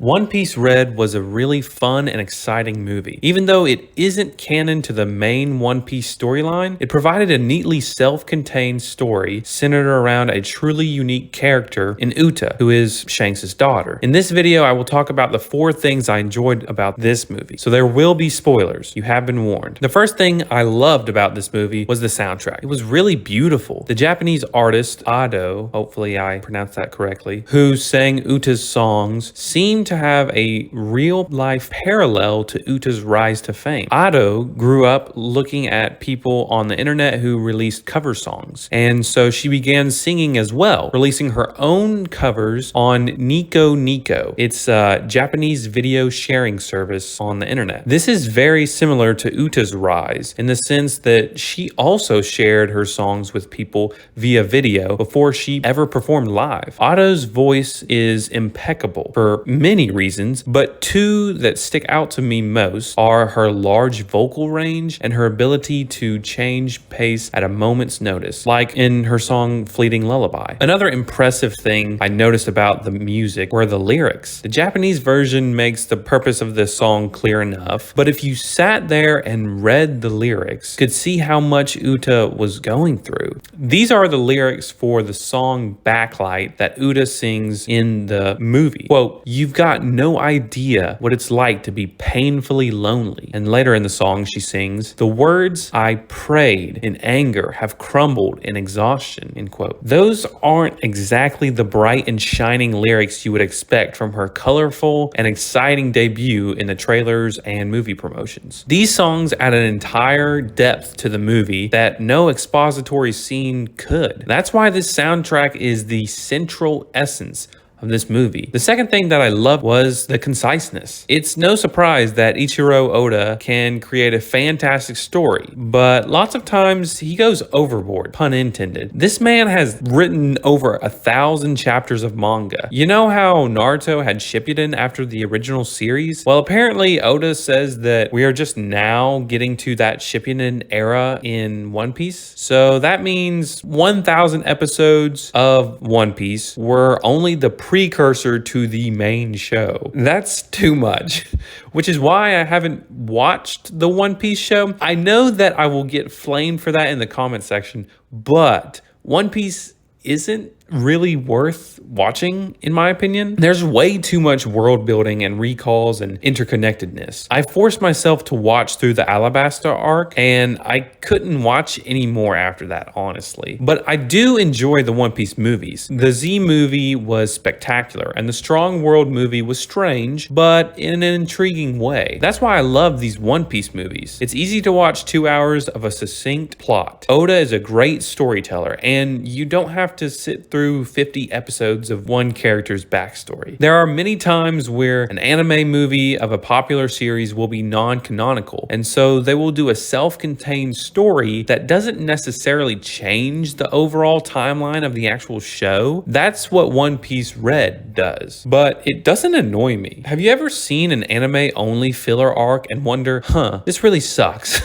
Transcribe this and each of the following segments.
One Piece Red was a really fun and exciting movie. Even though it isn't canon to the main One Piece storyline, it provided a neatly self-contained story centered around a truly unique character in Uta, who is Shanks' daughter. In this video, I will talk about the 4 things I enjoyed about this movie. So there will be spoilers. You have been warned. The first thing I loved about this movie was the soundtrack. It was really beautiful. The Japanese artist Ado, hopefully I pronounced that correctly, who sang Uta's songs, seemed to have a real life parallel to Uta's rise to fame. Ado grew up looking at people on the internet who released cover songs, and so she began singing as well, releasing her own covers on Nico Nico. It's a Japanese video sharing service on the internet. This is very similar to Uta's rise in the sense that she also shared her songs with people via video before she ever performed live. Ado's voice is impeccable for many reasons, but 2 that stick out to me most are her large vocal range and her ability to change pace at a moment's notice, like in her song Fleeting Lullaby. Another impressive thing I noticed about the music were the lyrics. The Japanese version makes the purpose of this song clear enough, but if you sat there and read the lyrics, you could see how much Uta was going through. These are the lyrics for the song Backlight that Uta sings in the movie. Quote, "You've got no idea what it's like to be painfully lonely." And later in the song she sings, "The words I prayed in anger have crumbled in exhaustion." End quote. Those aren't exactly the bright and shining lyrics you would expect from her colorful and exciting debut in the trailers and movie promotions. These songs add an entire depth to the movie that no expository scene could. That's why this soundtrack is the central essence of this movie. The second thing that I loved was the conciseness. It's no surprise that Ichiro Oda can create a fantastic story, but lots of times he goes overboard, pun intended. This man has written over 1,000 chapters of manga. You know how Naruto had Shippuden after the original series? Well, apparently Oda says that we are just now getting to that Shippuden era in One Piece. So that means 1,000 episodes of One Piece were only the precursor to the main show. That's too much, which is why I haven't watched the One Piece show. I know that I will get flamed for that in the comment section, but One Piece isn't really worth watching, in my opinion. There's way too much world building and recalls and interconnectedness. I forced myself to watch through the Alabasta arc, and I couldn't watch any more after that, honestly. But I do enjoy the One Piece movies. The Z movie was spectacular, and the Strong World movie was strange, but in an intriguing way. That's why I love these One Piece movies. It's easy to watch 2 hours of a succinct plot. Oda is a great storyteller, and you don't have to sit through 50 episodes of one character's backstory. There are many times where an anime movie of a popular series will be non-canonical, and so they will do a self-contained story that doesn't necessarily change the overall timeline of the actual show. That's what One Piece Red does, but it doesn't annoy me. Have you ever seen an anime-only filler arc and wonder, this really sucks?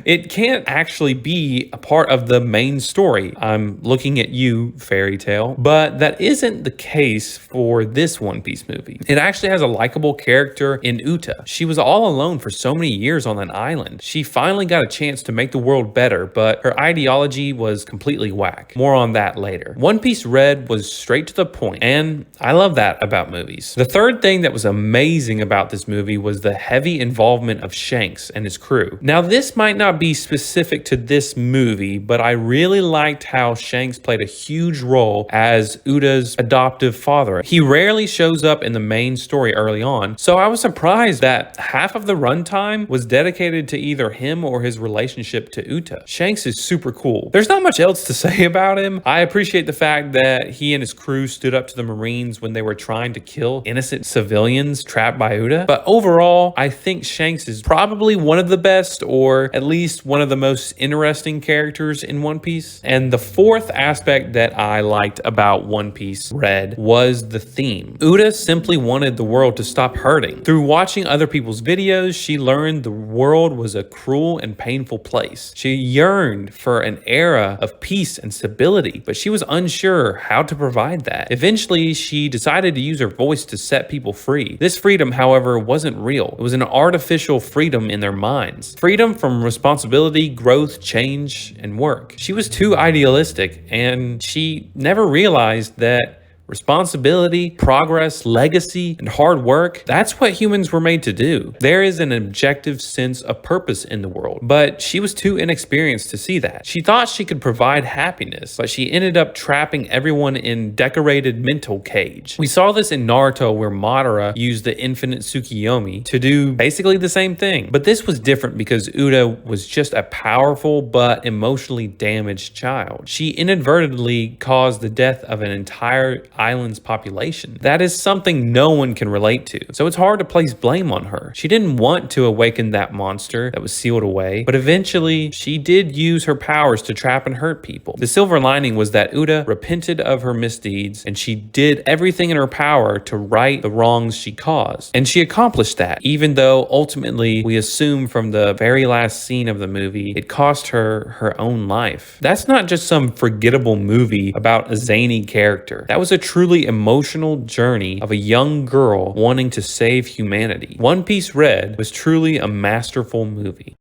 It can't actually be a part of the main story. I'm looking at you, Fairy Tale, but that isn't the case for this One Piece movie. It actually has a likable character in Uta. She was all alone for so many years on an island. She finally got a chance to make the world better, but her ideology was completely whack. More on that later. One Piece Red was straight to the point, and I love that about movies. The third thing that was amazing about this movie was the heavy involvement of Shanks and his crew. Now, this might not be specific to this movie, but I really liked how Shanks played a huge role as Uta's adoptive father. He rarely shows up in the main story early on, so I was surprised that half of the runtime was dedicated to either him or his relationship to Uta. Shanks is super cool. There's not much else to say about him. I appreciate the fact that he and his crew stood up to the Marines when they were trying to kill innocent civilians trapped by Uta, but overall, I think Shanks is probably one of the best, or at least one of the most interesting characters in One Piece. And the fourth aspect that I liked about One Piece Red was the theme. Uda simply wanted the world to stop hurting. Through watching other people's videos, she learned the world was a cruel and painful place. She yearned for an era of peace and stability, but she was unsure how to provide that. Eventually, she decided to use her voice to set people free. This freedom, however, wasn't real. It was an artificial freedom in their minds. Freedom from responsibility, growth, change, and work. She was too idealistic, and she never realized that responsibility, progress, legacy, and hard work, that's what humans were made to do. There is an objective sense of purpose in the world, but she was too inexperienced to see that. She thought she could provide happiness, but she ended up trapping everyone in decorated mental cage. We saw this in Naruto where Madara used the infinite Tsukiyomi to do basically the same thing. But this was different because Uda was just a powerful but emotionally damaged child. She inadvertently caused the death of an entire island's population. That is something no one can relate to, so it's hard to place blame on her. She didn't want to awaken that monster that was sealed away, but eventually she did use her powers to trap and hurt people. The silver lining was that Uda repented of her misdeeds, and she did everything in her power to right the wrongs she caused. And she accomplished that, even though ultimately we assume from the very last scene of the movie, it cost her her own life. That's not just some forgettable movie about a zany character. That was a truly emotional journey of a young girl wanting to save humanity. One Piece Red was truly a masterful movie.